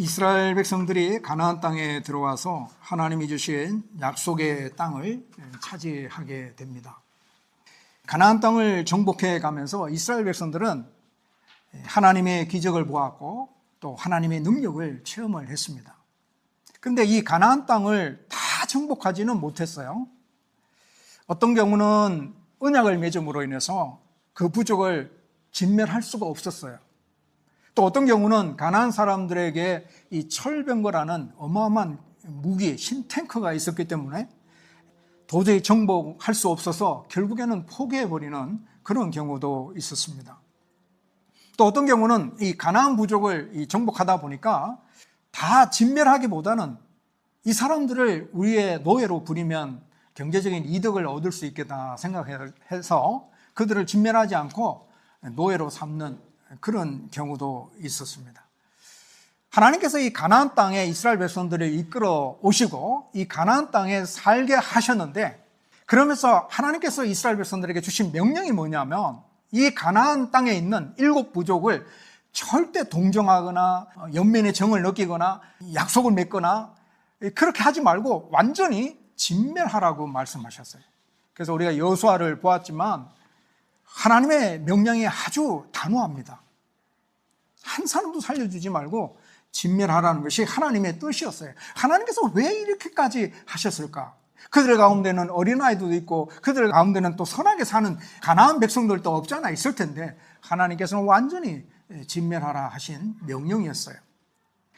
이스라엘 백성들이 가나안 땅에 들어와서 하나님이 주신 약속의 땅을 차지하게 됩니다. 가나안 땅을 정복해 가면서 이스라엘 백성들은 하나님의 기적을 보았고 또 하나님의 능력을 체험을 했습니다. 그런데 이 가나안 땅을 다 정복하지는 못했어요. 어떤 경우는 언약을 맺음으로 인해서 그 부족을 진멸할 수가 없었어요. 또 어떤 경우는 가나안 사람들에게 이 철병거라는 어마어마한 무기, 신탱크가 있었기 때문에 도저히 정복할 수 없어서 결국에는 포기해버리는 그런 경우도 있었습니다. 또 어떤 경우는 이 가나안 부족을 정복하다 보니까 다 진멸하기보다는 이 사람들을 우리의 노예로 부리면 경제적인 이득을 얻을 수 있겠다 생각해서 그들을 진멸하지 않고 노예로 삼는 그런 경우도 있었습니다. 하나님께서 이 가나안 땅에 이스라엘 백성들을 이끌어 오시고 이 가나안 땅에 살게 하셨는데, 그러면서 하나님께서 이스라엘 백성들에게 주신 명령이 뭐냐면 이 가나안 땅에 있는 7 부족을 절대 동정하거나 연민의 정을 느끼거나 약속을 맺거나 그렇게 하지 말고 완전히 진멸하라고 말씀하셨어요. 그래서 우리가 여호수아를 보았지만 하나님의 명령이 아주 단호합니다. 한 사람도 살려주지 말고 진멸하라는 것이 하나님의 뜻이었어요. 하나님께서 왜 이렇게까지 하셨을까? 그들 가운데는 어린아이도 있고 그들 가운데는 또 선하게 사는 가나안 백성들도 없잖아 있을 텐데 하나님께서는 완전히 진멸하라 하신 명령이었어요.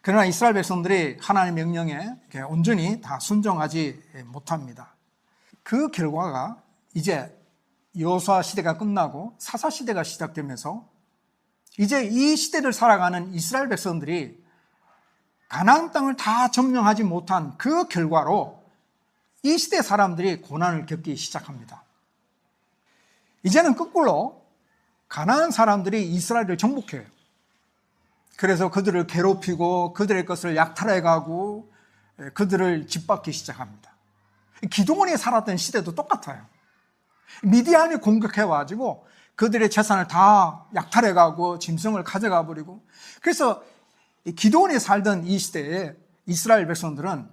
그러나 이스라엘 백성들이 하나님의 명령에 온전히 다 순종하지 못합니다. 그 결과가 이제 여호수아 시대가 끝나고 사사 시대가 시작되면서 이제 이 시대를 살아가는 이스라엘 백성들이 가나안 땅을 다 점령하지 못한 그 결과로 이 시대 사람들이 고난을 겪기 시작합니다. 이제는 거꾸로 가나안 사람들이 이스라엘을 정복해요. 그래서 그들을 괴롭히고 그들의 것을 약탈해가고 그들을 짓밟기 시작합니다. 기드온이 살았던 시대도 똑같아요. 미디안이 공격해가지고 그들의 재산을 다 약탈해가고 짐승을 가져가 버리고, 그래서 기드온이 살던 이 시대에 이스라엘 백성들은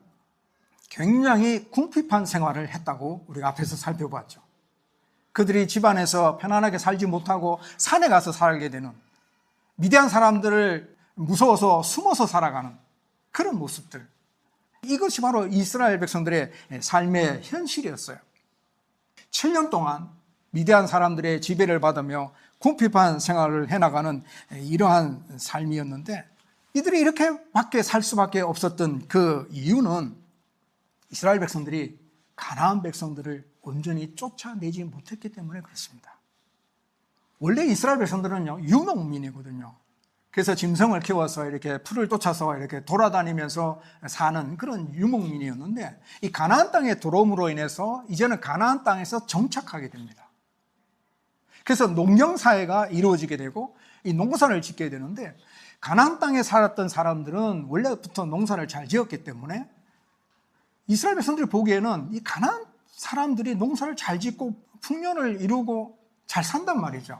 굉장히 궁핍한 생활을 했다고 우리가 앞에서 살펴봤죠. 그들이 집안에서 편안하게 살지 못하고 산에 가서 살게 되는, 미디안 사람들을 무서워서 숨어서 살아가는 그런 모습들, 이것이 바로 이스라엘 백성들의 삶의 현실이었어요. 7년 동안 미디안 사람들의 지배를 받으며 궁핍한 생활을 해나가는 이러한 삶이었는데, 이들이 이렇게밖에 살 수밖에 없었던 그 이유는 이스라엘 백성들이 가나안 백성들을 온전히 쫓아내지 못했기 때문에 그렇습니다. 원래 이스라엘 백성들은요, 유목민이거든요. 그래서 짐승을 키워서 이렇게 풀을 쫓아서 이렇게 돌아다니면서 사는 그런 유목민이었는데, 이 가나안 땅에 들어옴으로 인해서 이제는 가나안 땅에서 정착하게 됩니다. 그래서 농경사회가 이루어지게 되고 이 농사를 짓게 되는데, 가나안 땅에 살았던 사람들은 원래부터 농사를 잘 지었기 때문에 이스라엘 백성들이 보기에는 이 가나안 사람들이 농사를 잘 짓고 풍년을 이루고 잘 산단 말이죠.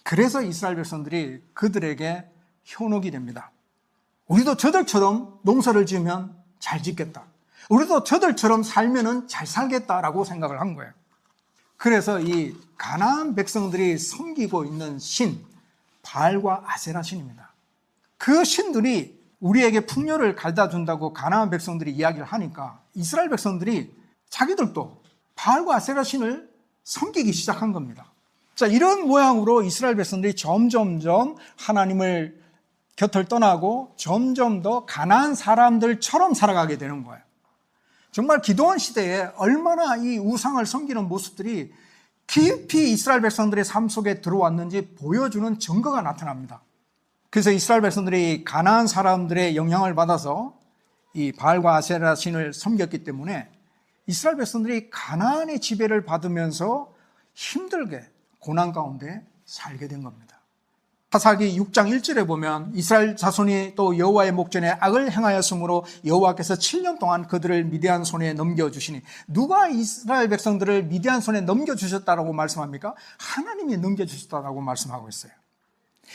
그래서 이스라엘 백성들이 그들에게 현혹이 됩니다. 우리도 저들처럼 농사를 지으면 잘 짓겠다. 우리도 저들처럼 살면은 잘 살겠다라고 생각을 한 거예요. 그래서 이 가나안 백성들이 섬기고 있는 신, 바알과 아세라 신입니다. 그 신들이 우리에게 풍요를 가져다 준다고 가나안 백성들이 이야기를 하니까 이스라엘 백성들이 자기들도 바알과 아세라 신을 섬기기 시작한 겁니다. 자, 이런 모양으로 이스라엘 백성들이 점점점 하나님을 곁을 떠나고 점점 더 가나안 사람들처럼 살아가게 되는 거예요. 정말 기드온 시대에 얼마나 이 우상을 섬기는 모습들이 깊이 이스라엘 백성들의 삶 속에 들어왔는지 보여주는 증거가 나타납니다. 그래서 이스라엘 백성들이 가나안 사람들의 영향을 받아서 이 바알과 아세라 신을 섬겼기 때문에 이스라엘 백성들이 가나안의 지배를 받으면서 힘들게 고난 가운데 살게 된 겁니다. 사사기 6장 1절에 보면 이스라엘 자손이 또 여호와의 목전에 악을 행하였으므로 여호와께서 7년 동안 그들을 미디안 손에 넘겨주시니, 누가 이스라엘 백성들을 미디안 손에 넘겨주셨다라고 말씀합니까? 하나님이 넘겨주셨다라고 말씀하고 있어요.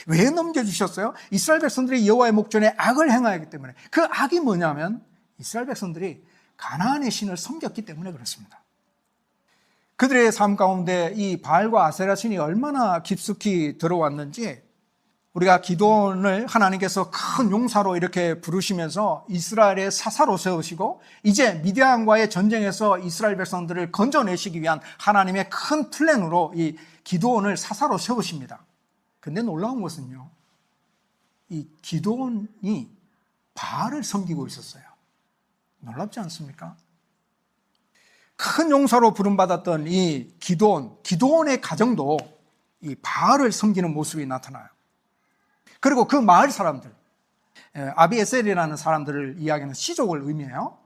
왜 넘겨주셨어요? 이스라엘 백성들이 여호와의 목전에 악을 행하였기 때문에. 그 악이 뭐냐면 이스라엘 백성들이 가나안의 신을 섬겼기 때문에 그렇습니다. 그들의 삶 가운데 이 바알과 아세라 신이 얼마나 깊숙이 들어왔는지 우리가 기도원을 하나님께서 큰 용사로 이렇게 부르시면서 이스라엘의 사사로 세우시고 이제 미디안과의 전쟁에서 이스라엘 백성들을 건져내시기 위한 하나님의 큰 플랜으로 이 기도원을 사사로 세우십니다. 근데 놀라운 것은요, 이 기도원이 바알을 섬기고 있었어요. 놀랍지 않습니까? 큰 용사로 부름받았던 이 기도원의 가정도 이 바알을 섬기는 모습이 나타나요. 그리고 그 마을 사람들, 아비에셀이라는 사람들을 이야기하는 시족을 의미해요.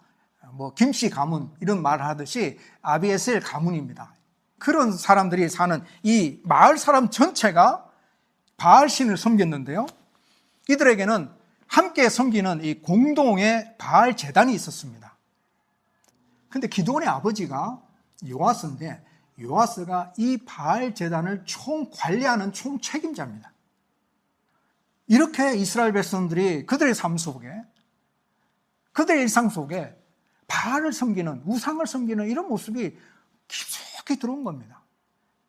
뭐 김씨 가문 이런 말을 하듯이 아비에셀 가문입니다. 그런 사람들이 사는 이 마을 사람 전체가 바알 신을 섬겼는데요. 이들에게는 함께 섬기는 이 공동의 바알 제단이 있었습니다. 근데 기도원의 아버지가 요아스인데 요아스가 이 바알 제단을 총 관리하는 총 책임자입니다. 이렇게 이스라엘 백성들이 그들의 삶 속에, 그들의 일상 속에 바알을 섬기는, 우상을 섬기는 이런 모습이 깊숙이 들어온 겁니다.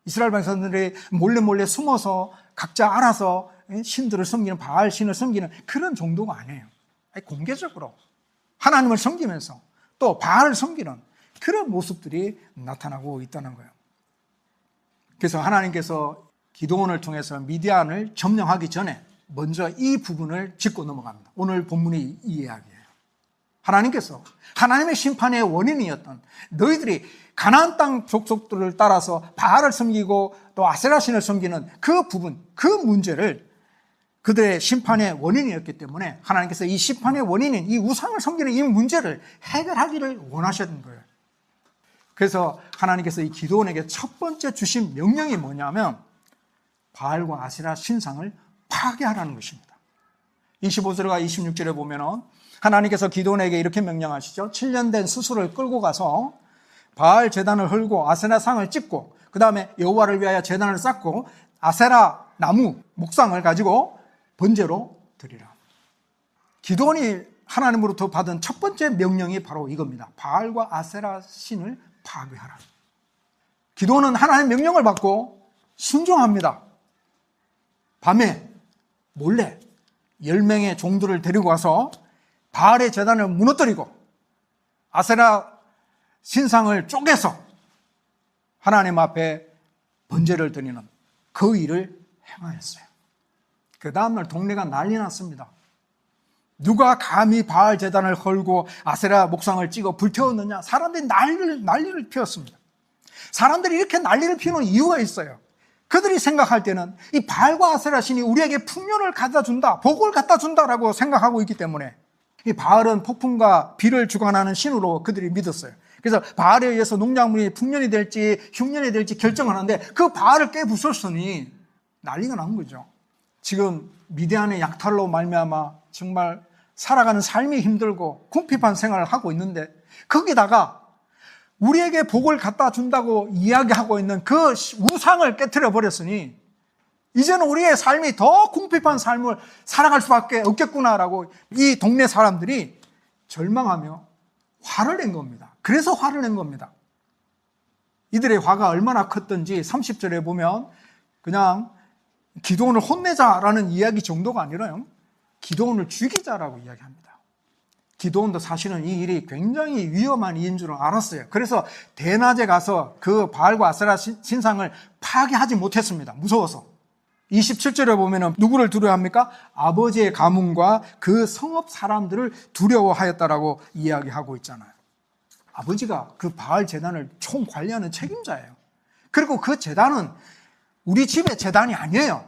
이스라엘 백성들이 몰래 숨어서 각자 알아서 신들을 섬기는, 바알 신을 섬기는 그런 정도가 아니에요. 공개적으로 하나님을 섬기면서 또 바알을 섬기는 그런 모습들이 나타나고 있다는 거예요. 그래서 하나님께서 기도원을 통해서 미디안을 점령하기 전에 먼저 이 부분을 짚고 넘어갑니다. 오늘 본문이 이 이야기예요. 하나님께서 하나님의 심판의 원인이었던 너희들이 가나안 땅 족속들을 따라서 바알을 섬기고 또 아세라 신을 섬기는 그 부분, 그 문제를 그들의 심판의 원인이었기 때문에 하나님께서 이 심판의 원인인 이 우상을 섬기는 이 문제를 해결하기를 원하셨던 거예요. 그래서 하나님께서 이 기도원에게 첫 번째 주신 명령이 뭐냐면 바알과 아세라 신상을 파괴하라는 것입니다. 25절과 26절에 보면 하나님께서 기도원에게 이렇게 명령하시죠. 7년 된 수수를 끌고 가서 바알 제단을 헐고 아세라 상을 찍고 그 다음에 여호와를 위하여 제단을 쌓고 아세라 나무 목상을 가지고 번제로 드리라. 기도원이 하나님으로부터 받은 첫 번째 명령이 바로 이겁니다. 바알과 아세라 신을 파괴하라. 기도원은 하나님의 명령을 받고 순종합니다. 밤에 몰래 10명의 종들을 데리고 와서 바알의 제단을 무너뜨리고 아세라 신상을 쪼개서 하나님 앞에 번제를 드리는 그 일을 행하였어요. 그 다음날 동네가 난리 났습니다. 누가 감히 바알 제단을 헐고 아세라 목상을 찍어 불태웠느냐? 사람들이 난리를 피웠습니다. 사람들이 이렇게 난리를 피우는 이유가 있어요. 그들이 생각할 때는 이 바알과 아세라 신이 우리에게 풍년을 갖다 준다, 복을 갖다 준다라고 생각하고 있기 때문에 이 바알은 폭풍과 비를 주관하는 신으로 그들이 믿었어요. 그래서 바알에 의해서 농작물이 풍년이 될지 흉년이 될지 결정을 하는데 그 바알을 깨부쉈으니 난리가 난 거죠. 지금 미디안의 약탈로 말미암아 정말 살아가는 삶이 힘들고 궁핍한 생활을 하고 있는데 거기다가 우리에게 복을 갖다 준다고 이야기하고 있는 그 우상을 깨트려 버렸으니 이제는 우리의 삶이 더 궁핍한 삶을 살아갈 수밖에 없겠구나라고 이 동네 사람들이 절망하며 화를 낸 겁니다. 그래서 화를 낸 겁니다. 이들의 화가 얼마나 컸던지 30절에 보면 그냥 기도원을 혼내자라는 이야기 정도가 아니라요. 기도원을 죽이자라고 이야기합니다. 기도원도 사실은 이 일이 굉장히 위험한 일인 줄 알았어요. 그래서 대낮에 가서 그 바알과 아세라 신상을 파괴하지 못했습니다. 무서워서. 27절에 보면 누구를 두려워합니까? 아버지의 가문과 그 성읍 사람들을 두려워하였다라고 이야기하고 있잖아요. 아버지가 그 바알 제단을 총 관리하는 책임자예요. 그리고 그 제단은 우리 집의 제단이 아니에요.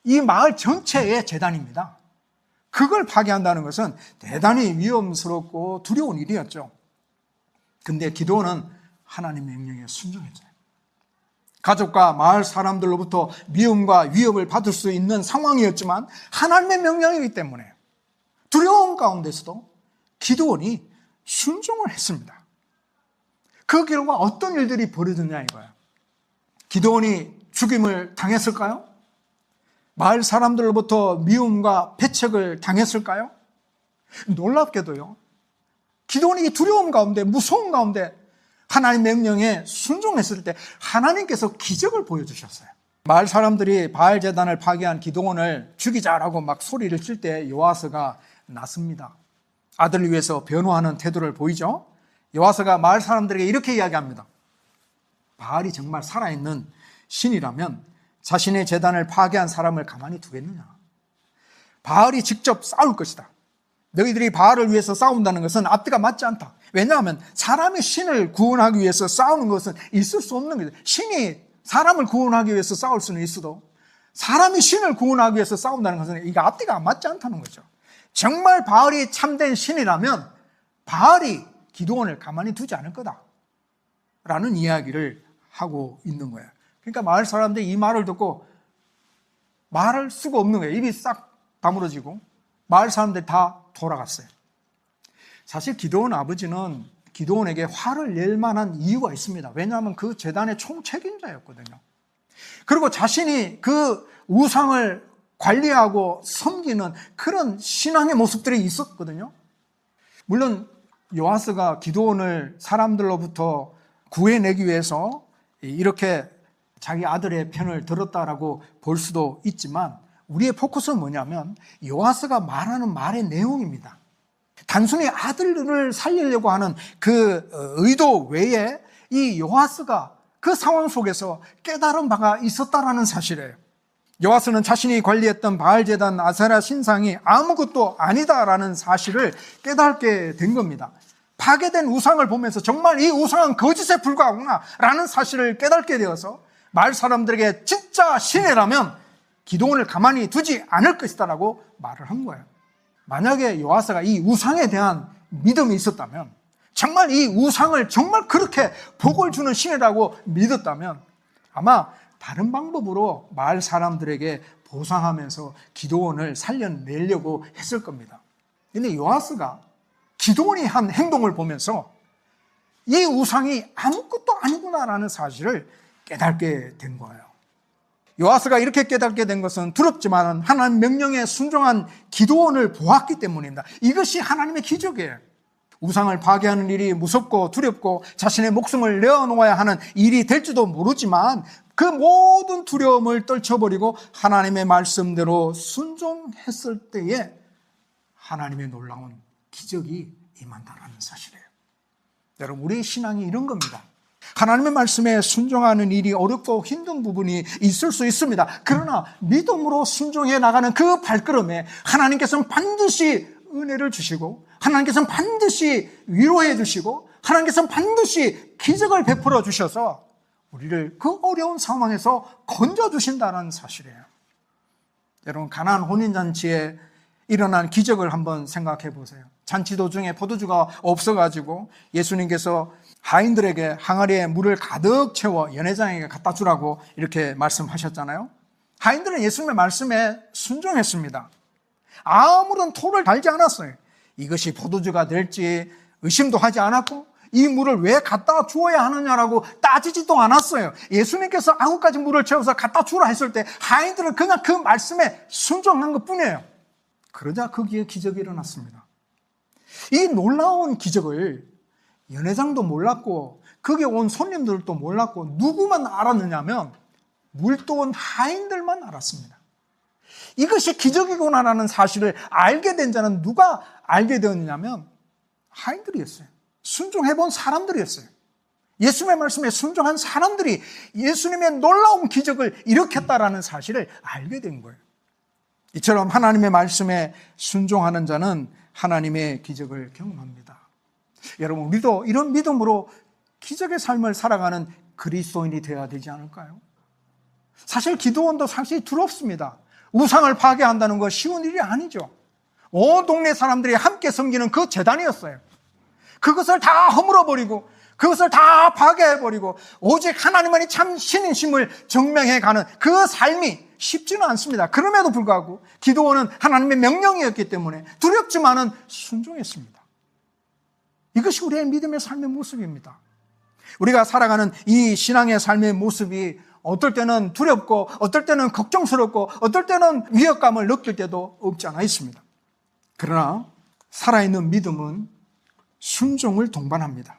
이 마을 전체의 제단입니다. 그걸 파괴한다는 것은 대단히 위험스럽고 두려운 일이었죠. 근데 기도원은 하나님의 명령에 순종했어요. 가족과 마을 사람들로부터 미움과 위협을 받을 수 있는 상황이었지만 하나님의 명령이기 때문에 두려움 가운데서도 기도원이 순종을 했습니다. 그 결과 어떤 일들이 벌어졌냐 이거예요. 기도원이 죽임을 당했을까요? 마을 사람들로부터 미움과 배척을 당했을까요? 놀랍게도요, 기드온이 두려움 가운데, 무서움 가운데 하나님 명령에 순종했을 때 하나님께서 기적을 보여주셨어요. 마을 사람들이 바알 제단을 파괴한 기드온을 죽이자라고 막 소리를 칠 때 요아스가 났습니다. 아들을 위해서 변호하는 태도를 보이죠. 요아스가 마을 사람들에게 이렇게 이야기합니다. 바알이 정말 살아있는 신이라면 자신의 제단을 파괴한 사람을 가만히 두겠느냐. 바알이 직접 싸울 것이다. 너희들이 바알을 위해서 싸운다는 것은 앞뒤가 맞지 않다. 왜냐하면 사람이 신을 구원하기 위해서 싸우는 것은 있을 수 없는 거죠. 신이 사람을 구원하기 위해서 싸울 수는 있어도 사람이 신을 구원하기 위해서 싸운다는 것은 이게 앞뒤가 맞지 않다는 거죠. 정말 바알이 참된 신이라면 바알이 기드온을 가만히 두지 않을 거다라는 이야기를 하고 있는 거예요. 그러니까 마을 사람들이 이 말을 듣고 말할 수가 없는 거예요. 입이 싹 다물어지고 마을 사람들이 다 돌아갔어요. 사실 기드온 아버지는 기드온에게 화를 낼 만한 이유가 있습니다. 왜냐하면 그 제단의 총책임자였거든요. 그리고 자신이 그 우상을 관리하고 섬기는 그런 신앙의 모습들이 있었거든요. 물론 요아스가 기드온을 사람들로부터 구해내기 위해서 이렇게 자기 아들의 편을 들었다라고 볼 수도 있지만 우리의 포커스는 뭐냐면 요아스가 말하는 말의 내용입니다. 단순히 아들을 살리려고 하는 그 의도 외에 이 요아스가 그 상황 속에서 깨달은 바가 있었다라는 사실이에요. 요아스는 자신이 관리했던 바알 제단 아세라 신상이 아무것도 아니다라는 사실을 깨닫게 된 겁니다. 파괴된 우상을 보면서 정말 이 우상은 거짓에 불과하구나라는 사실을 깨닫게 되어서 마을 사람들에게 진짜 신이라면 기드온을 가만히 두지 않을 것이다라고 말을 한 거예요. 만약에 요아스가 이 우상에 대한 믿음이 있었다면, 정말 이 우상을 정말 그렇게 복을 주는 신이라고 믿었다면 아마 다른 방법으로 마을 사람들에게 보상하면서 기드온을 살려내려고 했을 겁니다. 그런데 요아스가 기드온이 한 행동을 보면서 이 우상이 아무것도 아니구나라는 사실을 깨닫게 된 거예요. 요아스가 이렇게 깨닫게 된 것은 두렵지만 하나님 명령에 순종한 기드온을 보았기 때문입니다. 이것이 하나님의 기적이에요. 우상을 파괴하는 일이 무섭고 두렵고 자신의 목숨을 내어놓아야 하는 일이 될지도 모르지만 그 모든 두려움을 떨쳐버리고 하나님의 말씀대로 순종했을 때에 하나님의 놀라운 기적이 임한다는 사실이에요. 여러분, 우리의 신앙이 이런 겁니다. 하나님의 말씀에 순종하는 일이 어렵고 힘든 부분이 있을 수 있습니다. 그러나 믿음으로 순종해 나가는 그 발걸음에 하나님께서는 반드시 은혜를 주시고 하나님께서는 반드시 위로해 주시고 하나님께서는 반드시 기적을 베풀어 주셔서 우리를 그 어려운 상황에서 건져주신다는 사실이에요. 여러분, 가나안 혼인잔치에 일어난 기적을 한번 생각해 보세요. 잔치 도중에 포도주가 없어가지고 예수님께서 하인들에게 항아리에 물을 가득 채워 연회장에게 갖다 주라고 이렇게 말씀하셨잖아요. 하인들은 예수님의 말씀에 순종했습니다. 아무런 토를 달지 않았어요. 이것이 포도주가 될지 의심도 하지 않았고 이 물을 왜 갖다 주어야 하느냐라고 따지지도 않았어요. 예수님께서 아구까지 물을 채워서 갖다 주라 했을 때 하인들은 그냥 그 말씀에 순종한 것뿐이에요. 그러자 거기에 기적이 일어났습니다. 이 놀라운 기적을 연회장도 몰랐고 거기 온 손님들도 몰랐고 누구만 알았느냐면 물도 온 하인들만 알았습니다. 이것이 기적이구나라는 사실을 알게 된 자는 누가 알게 되었느냐면 하인들이었어요. 순종해본 사람들이었어요. 예수님의 말씀에 순종한 사람들이 예수님의 놀라운 기적을 일으켰다라는 사실을 알게 된 거예요. 이처럼 하나님의 말씀에 순종하는 자는 하나님의 기적을 경험합니다. 여러분, 우리도 이런 믿음으로 기적의 삶을 살아가는 그리스도인이 되어야 되지 않을까요? 사실 기드온도 사실 두렵습니다. 우상을 파괴한다는 건 쉬운 일이 아니죠. 온 동네 사람들이 함께 섬기는 그 제단이었어요. 그것을 다 허물어버리고 그것을 다 파괴해버리고 오직 하나님만이 참 신이심을 증명해가는 그 삶이 쉽지는 않습니다. 그럼에도 불구하고 기드온은 하나님의 명령이었기 때문에 두렵지만은 순종했습니다. 이것이 우리의 믿음의 삶의 모습입니다. 우리가 살아가는 이 신앙의 삶의 모습이 어떨 때는 두렵고 어떨 때는 걱정스럽고 어떨 때는 위협감을 느낄 때도 없지 않아 있습니다. 그러나 살아있는 믿음은 순종을 동반합니다.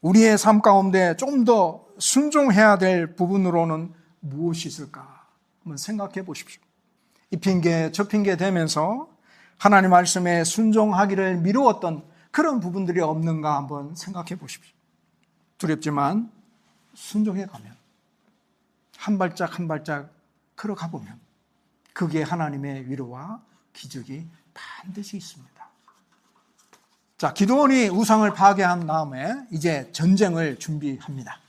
우리의 삶 가운데 좀 더 순종해야 될 부분으로는 무엇이 있을까 한번 생각해 보십시오. 이 핑계 저 핑계 대면서 하나님 말씀에 순종하기를 미루었던 그런 부분들이 없는가 한번 생각해 보십시오. 두렵지만 순종해 가면 한 발짝 한 발짝 걸어가 보면 그게 하나님의 위로와 기적이 반드시 있습니다. 자, 기드온이 우상을 파괴한 다음에 이제 전쟁을 준비합니다.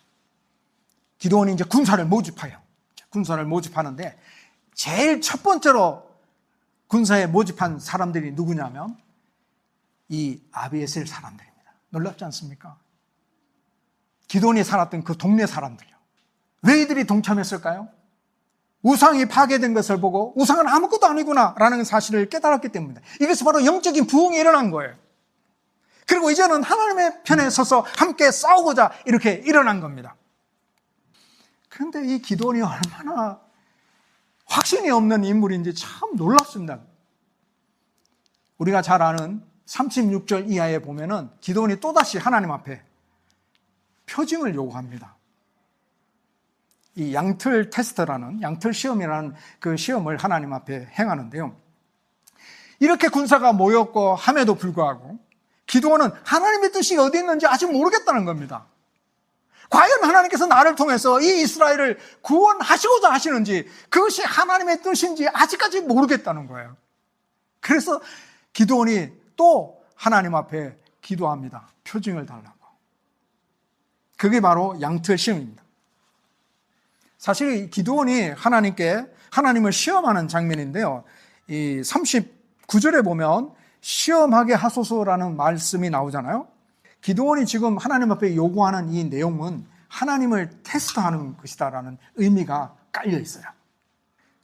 기드온이 이제 군사를 모집하는데 제일 첫 번째로 군사에 모집한 사람들이 누구냐면 이 아비에셀 사람들입니다. 놀랍지 않습니까? 기드온이 살았던 그 동네 사람들이요. 왜 이들이 동참했을까요? 우상이 파괴된 것을 보고 우상은 아무것도 아니구나 라는 사실을 깨달았기 때문입니다. 이것이 바로 영적인 부흥이 일어난 거예요. 그리고 이제는 하나님의 편에 서서 함께 싸우고자 이렇게 일어난 겁니다. 그런데 이 기드온이 얼마나 확신이 없는 인물인지 참 놀랍습니다. 우리가 잘 아는 36절 이하에 보면은 기드온이 또다시 하나님 앞에 표징을 요구합니다. 이 양틀 테스트라는, 양틀 시험이라는 그 시험을 하나님 앞에 행하는데요. 이렇게 군사가 모였고 함에도 불구하고 기드온은 하나님의 뜻이 어디 있는지 아직 모르겠다는 겁니다. 과연 하나님께서 나를 통해서 이 이스라엘을 구원하시고자 하시는지 그것이 하나님의 뜻인지 아직까지 모르겠다는 거예요. 그래서 기드온이 또 하나님 앞에 기도합니다. 표징을 달라고. 그게 바로 양틀 시험입니다. 사실 기드온이 하나님을 시험하는 장면인데요. 이 39절에 보면 시험하게 하소서라는 말씀이 나오잖아요. 기드온이 지금 하나님 앞에 요구하는 이 내용은 하나님을 테스트하는 것이다라는 의미가 깔려 있어요.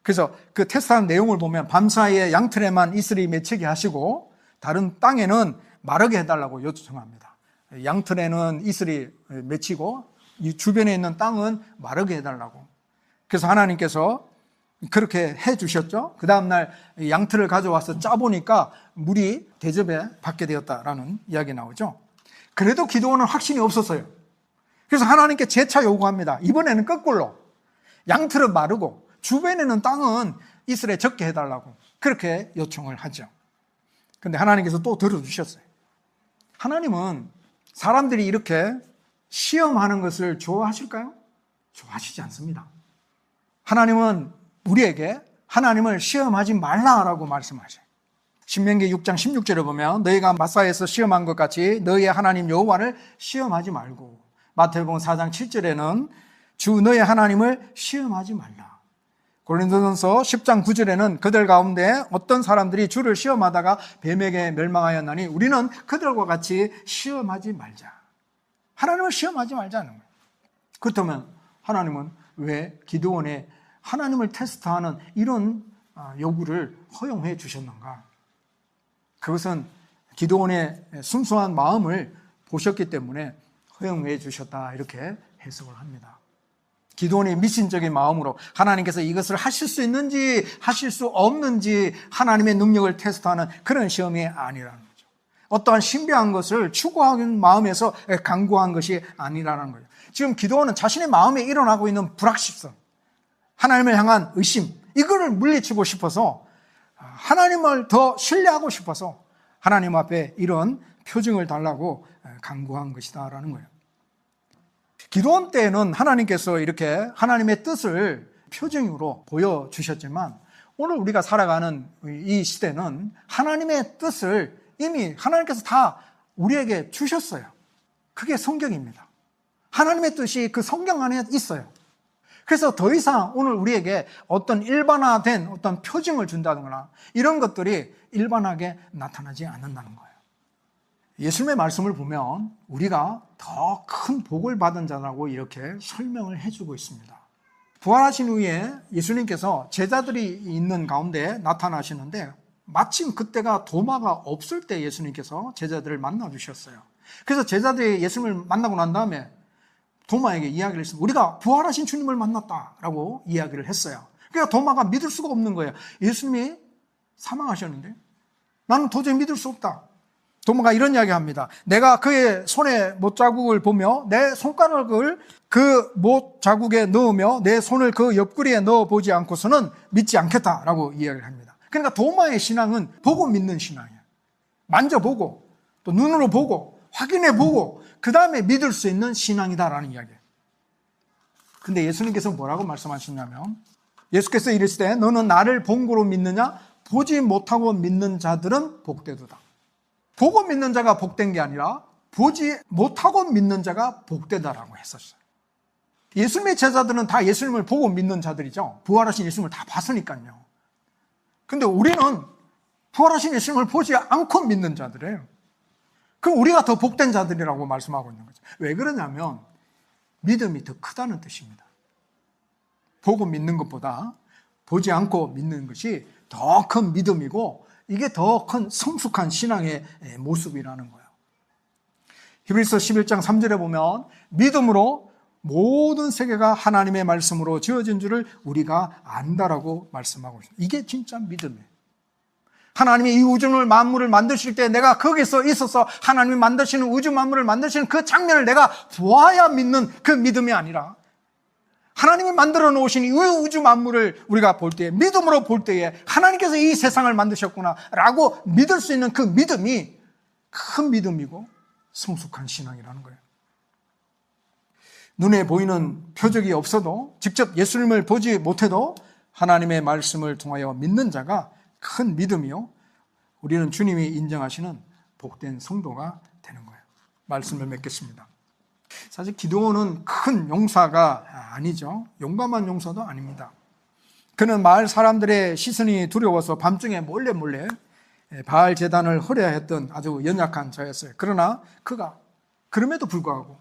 그래서 그 테스트하는 내용을 보면 밤사이에 양틀에만 이슬이 맺히게 하시고 다른 땅에는 마르게 해달라고 요청합니다. 양틀에는 이슬이 맺히고 이 주변에 있는 땅은 마르게 해달라고. 그래서 하나님께서 그렇게 해주셨죠. 그 다음날 양틀을 가져와서 짜보니까 물이 대접에 받게 되었다라는 이야기 나오죠. 그래도 기드온은 확신이 없었어요. 그래서 하나님께 재차 요구합니다. 이번에는 거꾸로 양틀은 마르고 주변에 있는 땅은 이슬에 적게 해달라고 그렇게 요청을 하죠. 그런데 하나님께서 또 들어주셨어요. 하나님은 사람들이 이렇게 시험하는 것을 좋아하실까요? 좋아하시지 않습니다. 하나님은 우리에게 하나님을 시험하지 말라라고 말씀하셔요. 신명기 6장 16절에 보면 너희가 마사에서 시험한 것 같이 너희의 하나님 여호와를 시험하지 말고, 마태복음 4장 7절에는 주 너희 하나님을 시험하지 말라. 고린도전서 10장 9절에는 그들 가운데 어떤 사람들이 주를 시험하다가 뱀에게 멸망하였나니 우리는 그들과 같이 시험하지 말자. 하나님을 시험하지 말자는 거예요. 그렇다면 하나님은 왜 기드온의 하나님을 테스트하는 이런 요구를 허용해 주셨는가? 그것은 기드온의 순수한 마음을 보셨기 때문에 허용해 주셨다 이렇게 해석을 합니다. 기드온의 미신적인 마음으로 하나님께서 이것을 하실 수 있는지 하실 수 없는지 하나님의 능력을 테스트하는 그런 시험이 아니라는 거죠. 어떠한 신비한 것을 추구하는 마음에서 강구한 것이 아니라는 거죠. 지금 기드온은 자신의 마음에 일어나고 있는 불확실성, 하나님을 향한 의심, 이거를 물리치고 싶어서 하나님을 더 신뢰하고 싶어서 하나님 앞에 이런 표징을 달라고 간구한 것이다라는 거예요. 기도원 때에는 하나님께서 이렇게 하나님의 뜻을 표징으로 보여주셨지만 오늘 우리가 살아가는 이 시대는 하나님의 뜻을 이미 하나님께서 다 우리에게 주셨어요. 그게 성경입니다. 하나님의 뜻이 그 성경 안에 있어요. 그래서 더 이상 오늘 우리에게 어떤 일반화된 어떤 표징을 준다거나 이런 것들이 일반하게 나타나지 않는다는 거예요. 예수님의 말씀을 보면 우리가 더 큰 복을 받은 자라고 이렇게 설명을 해주고 있습니다. 부활하신 후에 예수님께서 제자들이 있는 가운데 나타나시는데 마침 그때가 도마가 없을 때 예수님께서 제자들을 만나 주셨어요. 그래서 제자들이 예수님을 만나고 난 다음에 도마에게 이야기를 했습니다. 우리가 부활하신 주님을 만났다라고 이야기를 했어요. 그러니까 도마가 믿을 수가 없는 거예요. 예수님이 사망하셨는데 나는 도저히 믿을 수 없다. 도마가 이런 이야기합니다. 내가 그의 손에 못자국을 보며 내 손가락을 그 못자국에 넣으며 내 손을 그 옆구리에 넣어보지 않고서는 믿지 않겠다라고 이야기를 합니다. 그러니까 도마의 신앙은 보고 믿는 신앙이에요. 만져보고 또 눈으로 보고 확인해보고 그 다음에 믿을 수 있는 신앙이다라는 이야기예요. 근데 예수님께서 뭐라고 말씀하시냐면 예수께서 이르시되 너는 나를 본고로 믿느냐? 보지 못하고 믿는 자들은 복되도다. 보고 믿는 자가 복된 게 아니라 보지 못하고 믿는 자가 복되다라고 했었어요. 예수님의 제자들은 다 예수님을 보고 믿는 자들이죠. 부활하신 예수님을 다 봤으니까요. 근데 우리는 부활하신 예수님을 보지 않고 믿는 자들이에요. 그럼 우리가 더 복된 자들이라고 말씀하고 있는 거죠. 왜 그러냐면 믿음이 더 크다는 뜻입니다. 보고 믿는 것보다 보지 않고 믿는 것이 더 큰 믿음이고 이게 더 큰 성숙한 신앙의 모습이라는 거예요. 히브리서 11장 3절에 보면 믿음으로 모든 세계가 하나님의 말씀으로 지어진 줄을 우리가 안다라고 말씀하고 있습니다. 이게 진짜 믿음이에요. 하나님이 이 우주 만물을 만드실 때 내가 거기서 있어서 하나님이 만드시는 우주 만물을 만드시는 그 장면을 내가 보아야 믿는 그 믿음이 아니라 하나님이 만들어 놓으신 이 우주 만물을 우리가 볼 때 믿음으로 볼 때에 하나님께서 이 세상을 만드셨구나 라고 믿을 수 있는 그 믿음이 큰 믿음이고 성숙한 신앙이라는 거예요. 눈에 보이는 표적이 없어도 직접 예수님을 보지 못해도 하나님의 말씀을 통하여 믿는 자가 큰 믿음이요 우리는 주님이 인정하시는 복된 성도가 되는 거예요. 말씀을 맺겠습니다. 사실 기드온은 큰 용사가 아니죠. 용감한 용사도 아닙니다. 그는 마을 사람들의 시선이 두려워서 밤중에 몰래 바알 제단을 헐어야 했던 아주 연약한 자였어요. 그러나 그가 그럼에도 불구하고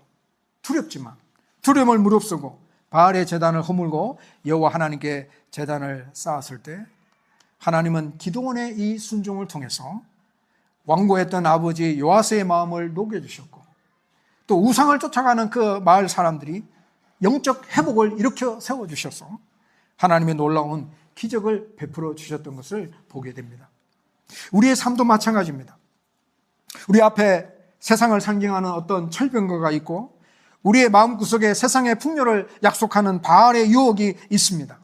두렵지만 두려움을 무릅쓰고 바알의 제단을 허물고 여호와 하나님께 제단을 쌓았을 때 하나님은 기드온의 이 순종을 통해서 완고했던 아버지 요아스의 마음을 녹여주셨고 또 우상을 쫓아가는 그 마을 사람들이 영적 회복을 일으켜 세워주셔서 하나님의 놀라운 기적을 베풀어 주셨던 것을 보게 됩니다. 우리의 삶도 마찬가지입니다. 우리 앞에 세상을 상징하는 어떤 철병거가 있고 우리의 마음구석에 세상의 풍요를 약속하는 바알의 유혹이 있습니다.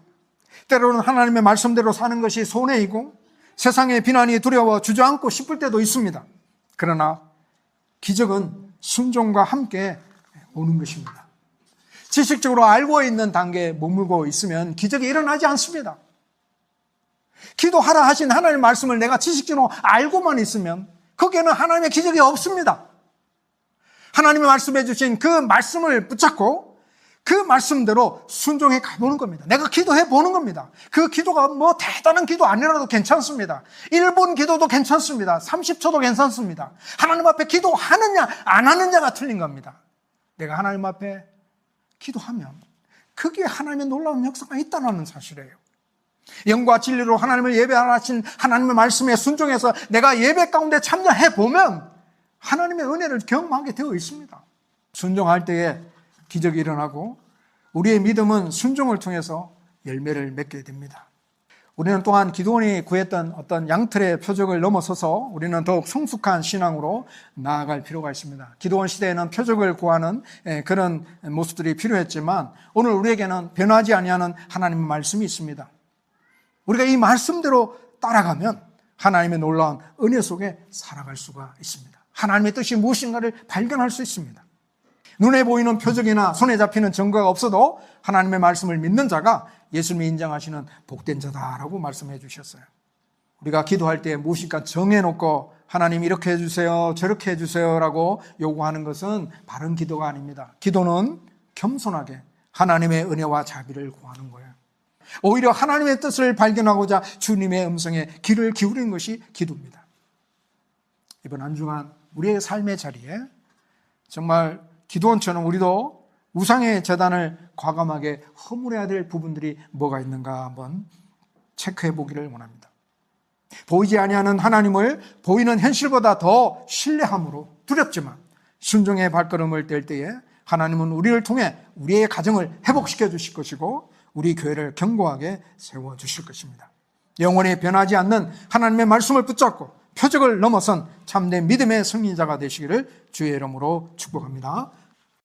때로는 하나님의 말씀대로 사는 것이 손해이고 세상의 비난이 두려워 주저앉고 싶을 때도 있습니다. 그러나 기적은 순종과 함께 오는 것입니다. 지식적으로 알고 있는 단계에 머물고 있으면 기적이 일어나지 않습니다. 기도하라 하신 하나님의 말씀을 내가 지식적으로 알고만 있으면 거기에는 하나님의 기적이 없습니다. 하나님의 말씀해 주신 그 말씀을 붙잡고 그 말씀대로 순종해 가보는 겁니다. 내가 기도해 보는 겁니다. 그 기도가 뭐 대단한 기도 아니라도 괜찮습니다. 1분 기도도 괜찮습니다. 30초도 괜찮습니다. 하나님 앞에 기도하느냐 안 하느냐가 틀린 겁니다. 내가 하나님 앞에 기도하면 그게 하나님의 놀라운 역사가 있다는 사실이에요. 영과 진리로 하나님을 예배하신 하나님의 말씀에 순종해서 내가 예배 가운데 참여해 보면 하나님의 은혜를 경험하게 되어 있습니다. 순종할 때에 기적이 일어나고 우리의 믿음은 순종을 통해서 열매를 맺게 됩니다. 우리는 또한 기드온이 구했던 어떤 양틀의 표적을 넘어서서 우리는 더욱 성숙한 신앙으로 나아갈 필요가 있습니다. 기드온 시대에는 표적을 구하는 그런 모습들이 필요했지만 오늘 우리에게는 변하지 아니하는 하나님의 말씀이 있습니다. 우리가 이 말씀대로 따라가면 하나님의 놀라운 은혜 속에 살아갈 수가 있습니다. 하나님의 뜻이 무엇인가를 발견할 수 있습니다. 눈에 보이는 표적이나 손에 잡히는 증거가 없어도 하나님의 말씀을 믿는 자가 예수님이 인정하시는 복된 자다라고 말씀해 주셨어요. 우리가 기도할 때 무엇인가 정해놓고 하나님 이렇게 해주세요, 저렇게 해주세요라고 요구하는 것은 바른 기도가 아닙니다. 기도는 겸손하게 하나님의 은혜와 자비를 구하는 거예요. 오히려 하나님의 뜻을 발견하고자 주님의 음성에 귀를 기울이는 것이 기도입니다. 이번 한 주간 우리의 삶의 자리에 정말 기드온처럼 우리도 우상의 제단을 과감하게 허물어야 될 부분들이 뭐가 있는가 한번 체크해 보기를 원합니다. 보이지 아니하는 하나님을 보이는 현실보다 더 신뢰함으로 두렵지만 순종의 발걸음을 뗄 때에 하나님은 우리를 통해 우리의 가정을 회복시켜 주실 것이고 우리 교회를 견고하게 세워 주실 것입니다. 영원히 변하지 않는 하나님의 말씀을 붙잡고 표적을 넘어선 참된 믿음의 승리자가 되시기를 주의 이름으로 축복합니다.